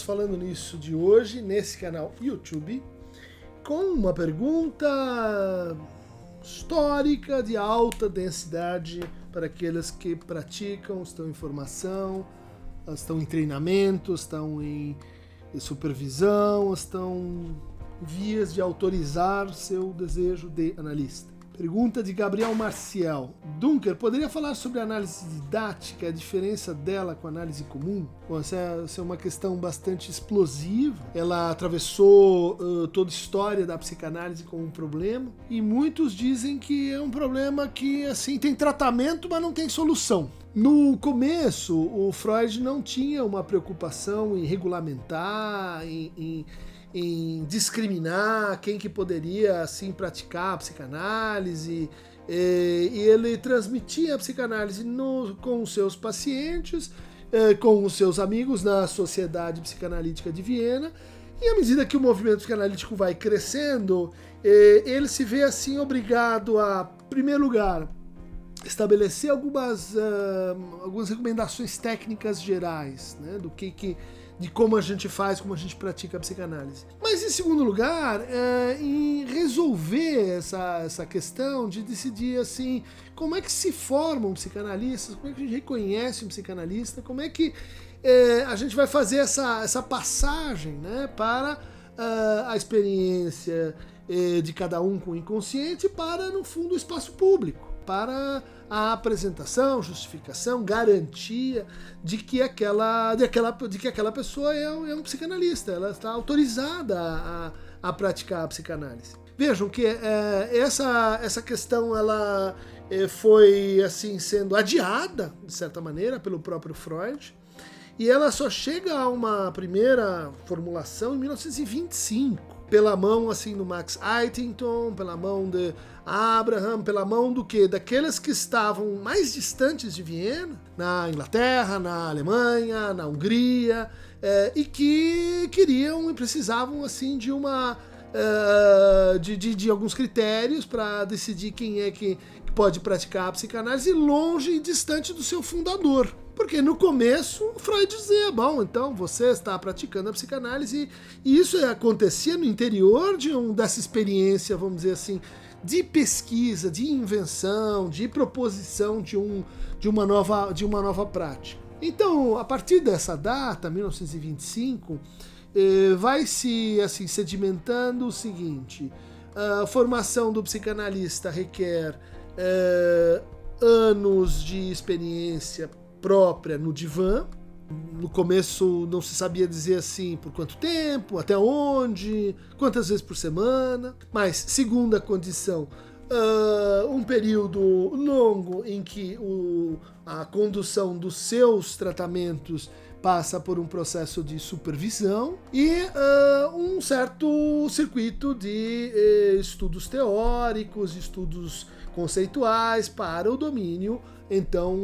Falando Nisso de hoje, nesse canal YouTube, com uma pergunta histórica de alta densidade para aqueles que praticam, estão em formação, estão em treinamento, estão em supervisão, estão em vias de autorizar seu desejo de analista. Pergunta de Gabriel Marcial. Dunker, poderia falar sobre a análise didática, a diferença dela com a análise comum? Bom, essa é uma questão bastante explosiva. Ela atravessou toda a história da psicanálise como um problema, e muitos dizem que é um problema que assim tem tratamento, mas não tem solução. No começo, o Freud não tinha uma preocupação em regulamentar, em discriminar quem que poderia assim praticar a psicanálise, e ele transmitia a psicanálise com os seus pacientes, com os seus amigos na Sociedade Psicanalítica de Viena, e à medida que o movimento psicanalítico vai crescendo, ele se vê assim obrigado a, em primeiro lugar, estabelecer algumas recomendações técnicas gerais, né, de como a gente faz, como a gente pratica a psicanálise. Mas, em segundo lugar, em resolver essa questão de decidir assim, como é que se formam psicanalistas, como é que a gente reconhece um psicanalista, como é que a gente vai fazer essa passagem, né, para a experiência de cada um com o inconsciente para, no fundo, o espaço público, para a apresentação, justificação, garantia de que aquela pessoa é um psicanalista, ela está autorizada a praticar a psicanálise. Vejam que essa questão ela foi assim sendo adiada, de certa maneira, pelo próprio Freud, e ela só chega a uma primeira formulação em 1925, pela mão assim do Max Eitingon, pela mão de Abraham, pela mão do quê? Daqueles que estavam mais distantes de Viena, na Inglaterra, na Alemanha, na Hungria, e que queriam e precisavam assim de de alguns critérios para decidir quem é que pode praticar a psicanálise longe e distante do seu fundador. Porque no começo, Freud dizia, bom, então você está praticando a psicanálise, e isso acontecia no interior dessa experiência, vamos dizer assim, de pesquisa, de invenção, de proposição de uma nova prática. Então, a partir dessa data, 1925, vai se assim, sedimentando o seguinte: a formação do psicanalista requer anos de experiência própria no divã. No começo não se sabia dizer assim por quanto tempo, até onde, quantas vezes por semana. Mas, segunda condição, um período longo em que a condução dos seus tratamentos passa por um processo de supervisão e um certo circuito de estudos teóricos, estudos conceituais para o domínio então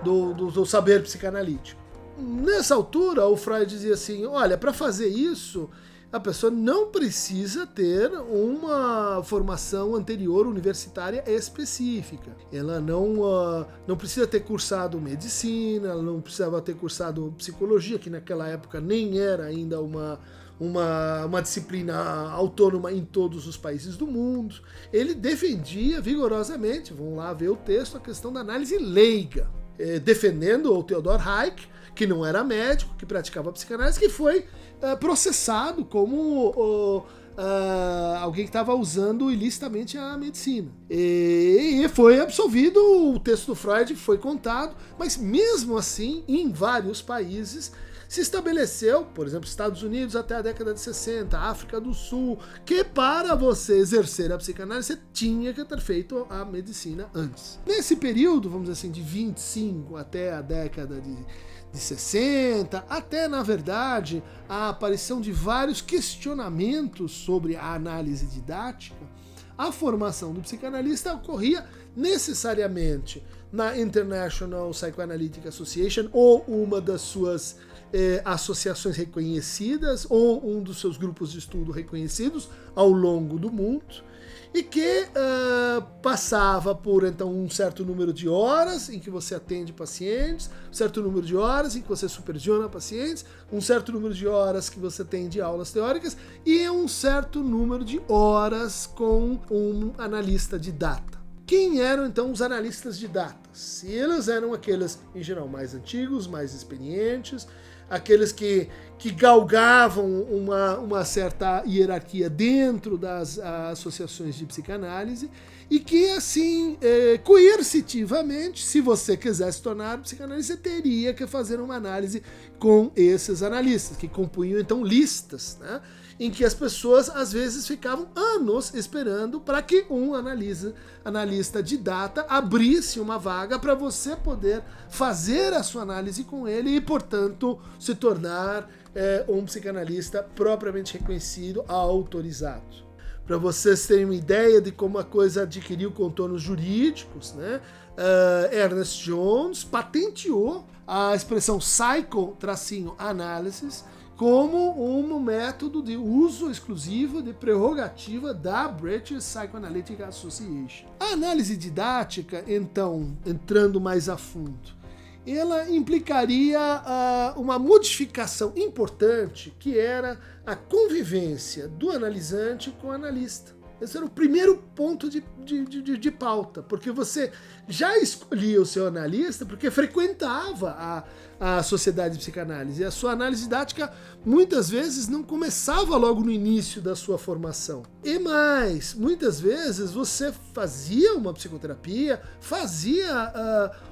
do saber psicanalítico. Nessa altura, o Freud dizia assim, olha, para fazer isso, a pessoa não precisa ter uma formação anterior universitária específica. Ela não precisa ter cursado medicina, ela não precisava ter cursado psicologia, que naquela época nem era ainda uma disciplina autônoma em todos os países do mundo. Ele defendia vigorosamente, vamos lá ver o texto, a questão da análise leiga, defendendo o Theodor Hayek, que não era médico, que praticava psicanálise, que foi processado como alguém que estava usando ilicitamente a medicina. E foi absolvido, o texto do Freud foi contado, mas mesmo assim, em vários países, se estabeleceu, por exemplo, Estados Unidos até a década de 60, África do Sul, que para você exercer a psicanálise, você tinha que ter feito a medicina antes. Nesse período, vamos dizer assim, de 25 até a década de 60, até, na verdade, a aparição de vários questionamentos sobre a análise didática, a formação do psicanalista ocorria necessariamente na International Psychoanalytic Association, ou uma das suas associações reconhecidas, ou um dos seus grupos de estudo reconhecidos ao longo do mundo. e que passava por, então, um certo número de horas em que você atende pacientes, um certo número de horas em que você supervisiona pacientes, um certo número de horas que você tem de aulas teóricas e um certo número de horas com um analista de data. Quem eram, então, os analistas de datas? Eles eram aqueles, em geral, mais antigos, mais experientes, aqueles que galgavam uma certa hierarquia dentro das associações de psicanálise e que, assim, coercitivamente, se você quisesse tornar psicanalista, você teria que fazer uma análise com esses analistas, que compunham, então, listas, né? Em que as pessoas, às vezes, ficavam anos esperando para que um analista de data abrisse uma vaga para você poder fazer a sua análise com ele e, portanto, se tornar um psicanalista propriamente reconhecido, autorizado. Para vocês terem uma ideia de como a coisa adquiriu contornos jurídicos, né? Ernest Jones patenteou a expressão psycho-analysis como um método de uso exclusivo de prerrogativa da British Psychoanalytic Association. A análise didática, então, entrando mais a fundo, ela implicaria uma modificação importante, que era a convivência do analisante com o analista. Esse era o primeiro ponto de pauta, porque você já escolhia o seu analista porque frequentava a sociedade de psicanálise. E a sua análise didática muitas vezes não começava logo no início da sua formação. E mais, muitas vezes você fazia uma psicoterapia, fazia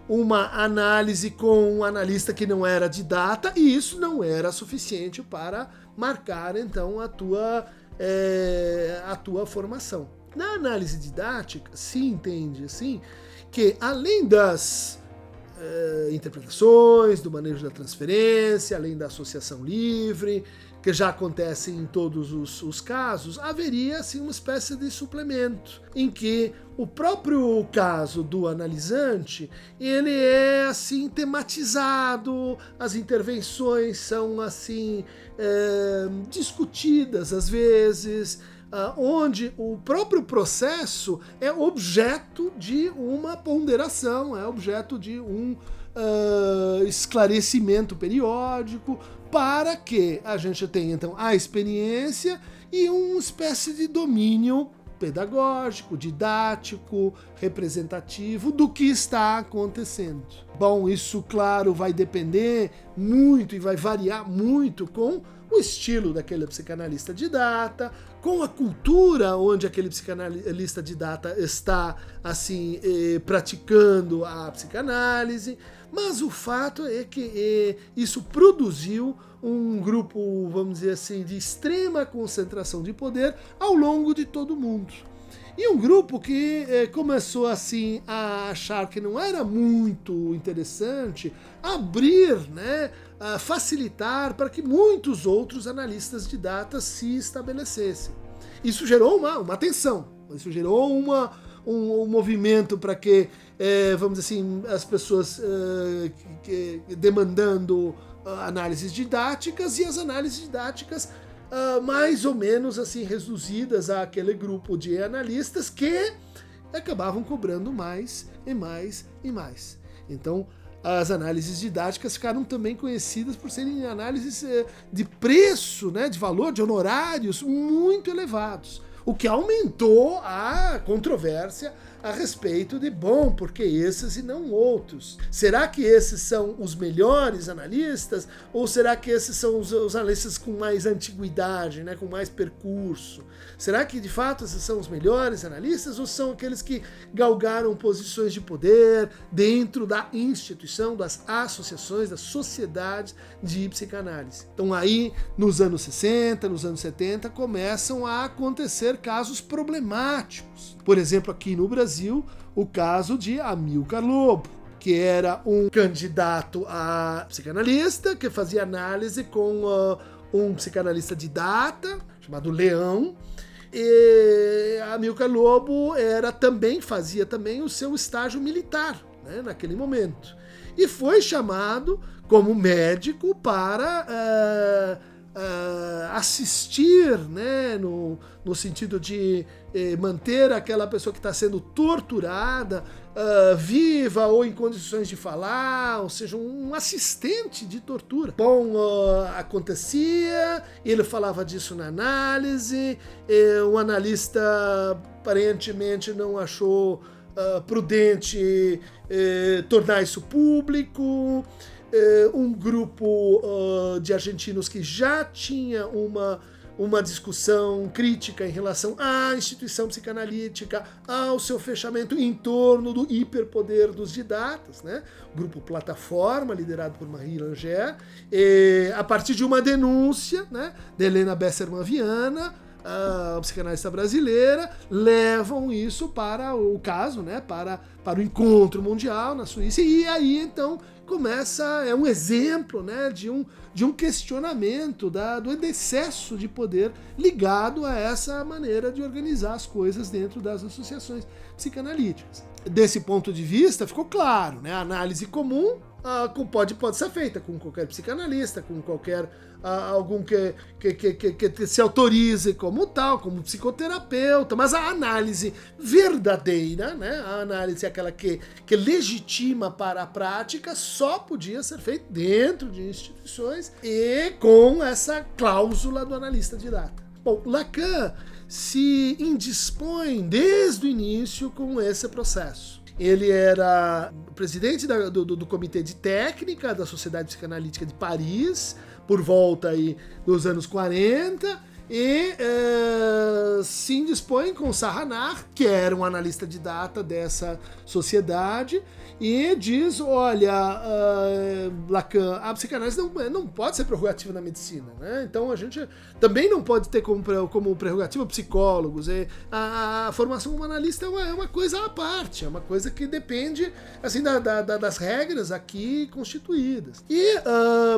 uma análise com um analista que não era de data, e isso não era suficiente para marcar, então, a tua formação. Na análise didática, se entende assim que, além das interpretações, do manejo da transferência, além da associação livre, que já acontece em todos os casos, haveria assim uma espécie de suplemento, em que o próprio caso do analisante, ele é assim tematizado, as intervenções são assim discutidas às vezes, onde o próprio processo é objeto de uma ponderação, é objeto de um esclarecimento periódico, para que a gente tenha, então, a experiência e uma espécie de domínio pedagógico, didático, representativo do que está acontecendo. Bom, isso, claro, vai depender muito e vai variar muito com o estilo daquele psicanalista de data, com a cultura onde aquele psicanalista de data está, assim, praticando a psicanálise, mas o fato é que isso produziu um grupo, vamos dizer assim, de extrema concentração de poder ao longo de todo o mundo. E um grupo que começou assim a achar que não era muito interessante abrir, né, facilitar para que muitos outros analistas de data se estabelecessem. Isso gerou uma tensão, isso gerou um movimento para que, vamos dizer assim, as pessoas demandando análises didáticas, e as análises didáticas mais ou menos assim reduzidas àquele grupo de analistas que acabavam cobrando mais e mais e mais. Então, as análises didáticas ficaram também conhecidas por serem análises de preço, né, de valor, de honorários muito elevados, o que aumentou a controvérsia a respeito de, bom, porque esses e não outros? Será que esses são os melhores analistas? Ou será que esses são os analistas com mais antiguidade, né, com mais percurso? Será que, de fato, esses são os melhores analistas? Ou são aqueles que galgaram posições de poder dentro da instituição, das associações, das sociedades de psicanálise? Então aí, nos anos 60, nos anos 70, começam a acontecer casos problemáticos. Por exemplo, aqui no Brasil, o caso de Amilcar Lobo, que era um candidato a psicanalista, que fazia análise com um psicanalista de data, chamado Leão, e Amilcar Lobo fazia também o seu estágio militar, né, naquele momento. E foi chamado como médico para assistir, né, no sentido de manter aquela pessoa que está sendo torturada viva ou em condições de falar, ou seja, um assistente de tortura. Bom, acontecia, ele falava disso na análise, o analista aparentemente não achou prudente tornar isso público. Um grupo de argentinos que já tinha uma discussão crítica em relação à instituição psicanalítica, ao seu fechamento em torno do hiperpoder dos didatas, né? O grupo Plataforma, liderado por Marie Langer, a partir de uma denúncia, né, de Helena Bessermann Viana, a psicanalista brasileira, levam isso para o caso, né, para o encontro mundial na Suíça, e aí então começa, é um exemplo, né, de um questionamento do excesso de poder ligado a essa maneira de organizar as coisas dentro das associações psicanalíticas. Desse ponto de vista, ficou claro, né, a análise comum pode ser feita com qualquer psicanalista, com qualquer algum que se autorize como tal, como psicoterapeuta, mas a análise verdadeira, né, a análise aquela que legitima para a prática, só podia ser feita dentro de instituições e com essa cláusula do analista de data. Bom, Lacan se indispõe desde o início com esse processo. Ele era presidente do Comitê de Técnica da Sociedade Psicanalítica de Paris, por volta aí dos anos 40, e se indispõe com Sahanar, que era um analista de data dessa sociedade, e diz, olha, Lacan, a psicanálise não pode ser prerrogativa na medicina, né? Então a gente também não pode ter como prerrogativa psicólogos. A formação como analista é uma coisa à parte, é uma coisa que depende assim, das regras aqui constituídas. E,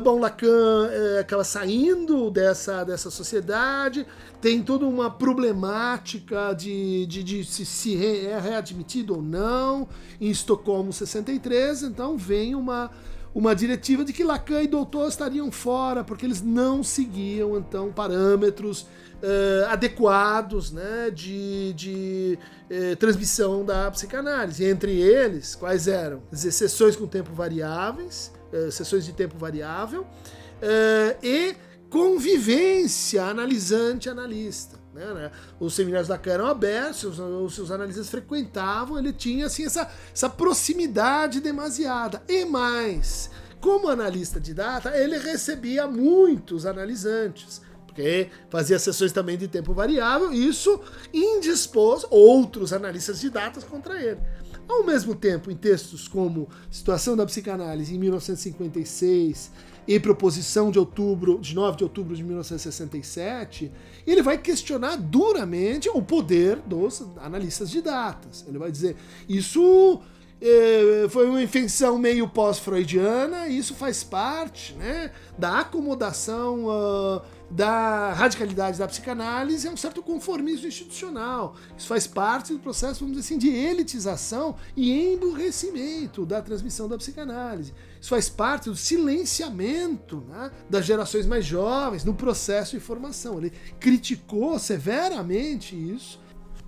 bom, Lacan acaba saindo dessa sociedade, tem toda uma problemática de se é readmitido ou não, em Estocolmo 63, então vem uma diretiva de que Lacan e Doutor estariam fora, porque eles não seguiam, então, parâmetros adequados, né, de transmissão da psicanálise. Entre eles, quais eram? Sessões com tempo variáveis, sessões de tempo variável, e convivência analisante-analista. Né? Os seminários da Lacan eram abertos, os analistas frequentavam, ele tinha assim, essa proximidade demasiada. E mais, como analista de data, ele recebia muitos analisantes, porque fazia sessões também de tempo variável, e isso indispôs outros analistas de datas contra ele. Ao mesmo tempo, em textos como Situação da Psicanálise, em 1956, e Proposição de 9 de outubro de 1967, ele vai questionar duramente o poder dos analistas de datas. Ele vai dizer, isso foi uma invenção meio pós-freudiana, e isso faz parte, né, da acomodação da radicalidade da psicanálise, é um certo conformismo institucional. Isso faz parte do processo, vamos dizer assim, de elitização e emburrecimento da transmissão da psicanálise. Isso faz parte do silenciamento, né, das gerações mais jovens no processo de formação. Ele criticou severamente isso.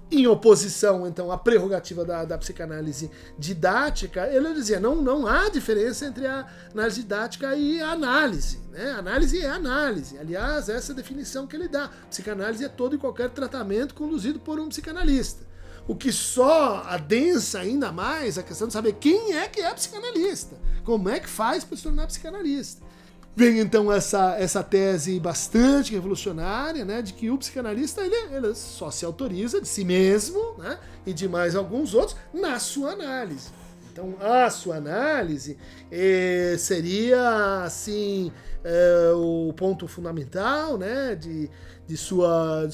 Em oposição, então, à prerrogativa da psicanálise didática, ele dizia, não há diferença entre a análise didática e a análise. Né? A análise é análise. Aliás, essa é a definição que ele dá. Psicanálise é todo e qualquer tratamento conduzido por um psicanalista. O que só adensa ainda mais a questão de saber quem é que é psicanalista. Como é que faz para se tornar psicanalista. Vem então essa tese bastante revolucionária, né, de que o psicanalista ele só se autoriza de si mesmo, né, e de mais alguns outros na sua análise. Então a sua análise seria assim o ponto fundamental, né, de sua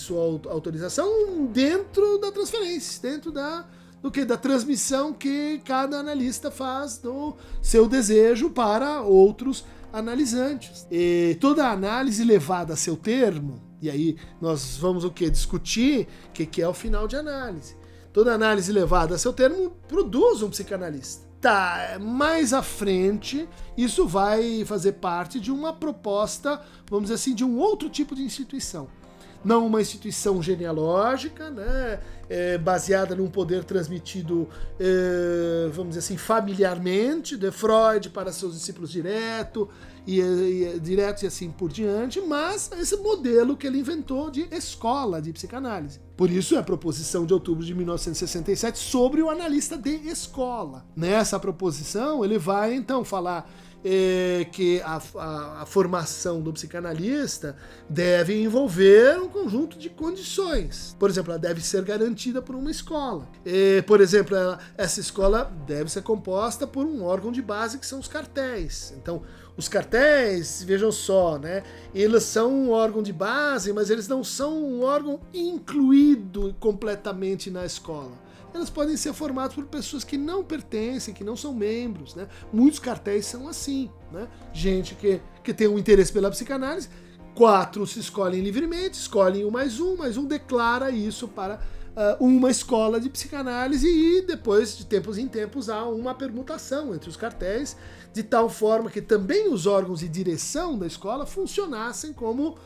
autorização dentro da transferência, dentro da transmissão que cada analista faz do seu desejo para outros analisantes. E toda análise levada a seu termo, e aí nós vamos discutir o que é o final de análise. Toda análise levada a seu termo produz um psicanalista. Tá, mais à frente, isso vai fazer parte de uma proposta, vamos dizer assim, de um outro tipo de instituição. não uma instituição genealógica, né, baseada num poder transmitido, vamos dizer assim, familiarmente, de Freud para seus discípulos diretos e assim por diante, mas esse modelo que ele inventou de escola de psicanálise. Por isso é a proposição de outubro de 1967 sobre o analista de escola. Nessa proposição ele vai então falar que a formação do psicanalista deve envolver um conjunto de condições. Por exemplo, ela deve ser garantida por uma escola. Por exemplo, essa escola deve ser composta por um órgão de base que são os cartéis. Então, os cartéis, vejam só, né? Eles são um órgão de base, mas eles não são um órgão incluído completamente na escola. Elas podem ser formadas por pessoas que não pertencem, que não são membros, né? Muitos cartéis são assim, né? Gente que tem um interesse pela psicanálise, 4 se escolhem livremente, escolhem um mais um declara isso para uma escola de psicanálise e depois, de tempos em tempos, há uma permutação entre os cartéis, de tal forma que também os órgãos de direção da escola funcionassem como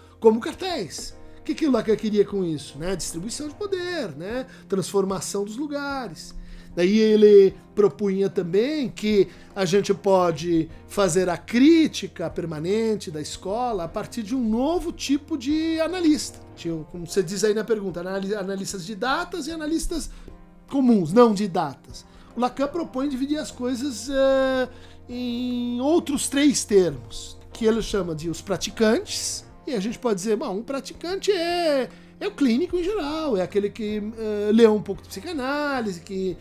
cartéis. O que o Lacan queria com isso? Né? Distribuição de poder, né? Transformação dos lugares. Daí ele propunha também que a gente pode fazer a crítica permanente da escola a partir de um novo tipo de analista. Como você diz aí na pergunta, analistas de datas e analistas comuns, não de datas. O Lacan propõe dividir as coisas em outros 3 termos, que ele chama de os praticantes. E a gente pode dizer, bom, um praticante é o clínico em geral, é aquele que leu um pouco de psicanálise, que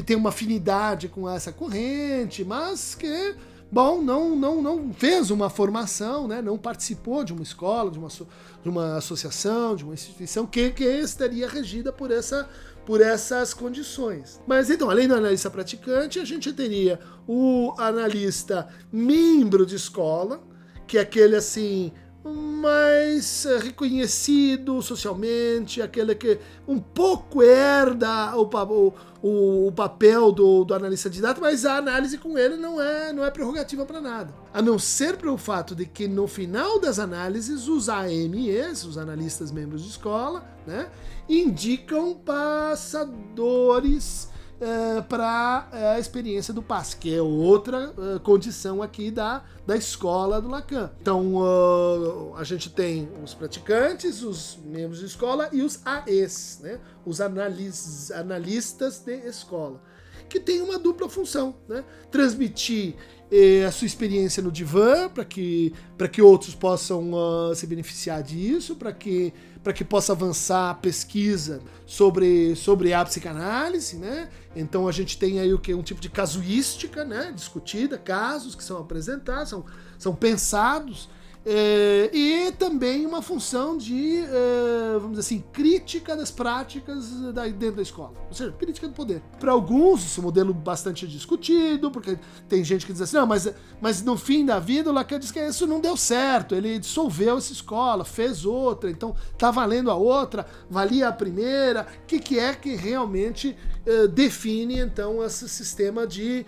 tem uma afinidade com essa corrente, mas que, bom, não fez uma formação, né, não participou de uma escola, de uma associação, de uma instituição que estaria regida por essas condições. Mas então, além do analista praticante, a gente teria o analista membro de escola, que é aquele assim mais reconhecido socialmente, aquele que um pouco herda o papel do analista de dados, mas a análise com ele não é prerrogativa para nada. A não ser pelo fato de que no final das análises os AMEs, os analistas membros de escola, né, indicam passadores para a experiência do passe, que é outra condição aqui da escola do Lacan. Então, a gente tem os praticantes, os membros de escola e os AEs, né? Os analistas de escola, que tem uma dupla função, né? Transmitir a sua experiência no divã, para que outros possam se beneficiar disso, para que possa avançar a pesquisa sobre a psicanálise, né? Então a gente tem aí um tipo de casuística, né, discutida, casos que são apresentados, são pensados, e também uma função de, vamos dizer assim, crítica das práticas dentro da escola, ou seja, crítica do poder. Para alguns, esse modelo bastante discutido, porque tem gente que diz assim, não, mas no fim da vida o Lacan diz que isso não deu certo, ele dissolveu essa escola, fez outra, então tá valendo a outra, valia a primeira. O que é que realmente define então esse sistema de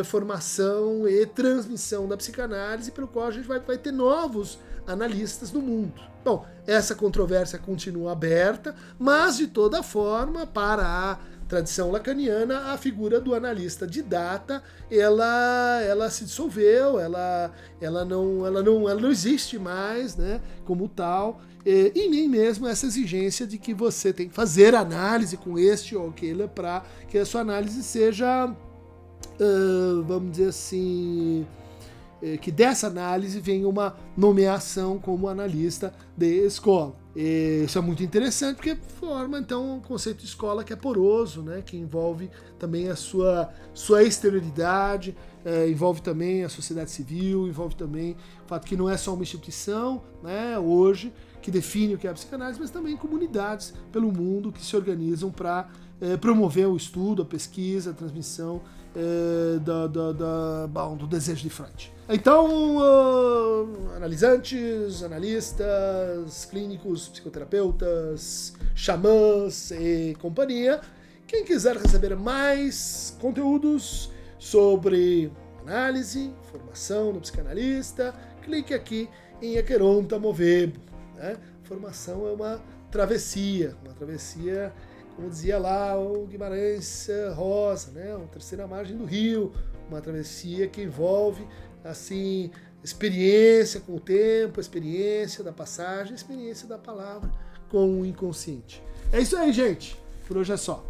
formação e transmissão da psicanálise, pelo qual a gente vai ter novos analistas no mundo. Bom, essa controvérsia continua aberta, mas de toda forma, para a tradição lacaniana, a figura do analista de data, ela se dissolveu, ela não existe mais, né, como tal, e nem mesmo essa exigência de que você tem que fazer análise com este ou aquele para que a sua análise seja, vamos dizer assim, que dessa análise venha uma nomeação como analista de escola. Isso é muito interessante porque forma então um conceito de escola que é poroso, né, que envolve também a sua exterioridade, envolve também a sociedade civil, envolve também o fato que não é só uma instituição, né, hoje, que define o que é a psicanálise, mas também comunidades pelo mundo que se organizam para promover o estudo, a pesquisa, a transmissão do desejo de Freud. Então, analisantes, analistas, clínicos, psicoterapeutas, xamãs e companhia, quem quiser receber mais conteúdos sobre análise, formação do psicanalista, clique aqui em Aqueronta Movebo, né? informação é uma travessia, como dizia lá o Guimarães Rosa, né? Uma terceira margem do rio, uma travessia que envolve, assim, experiência com o tempo, experiência da passagem, experiência da palavra com o inconsciente. É isso aí, gente. Por hoje é só.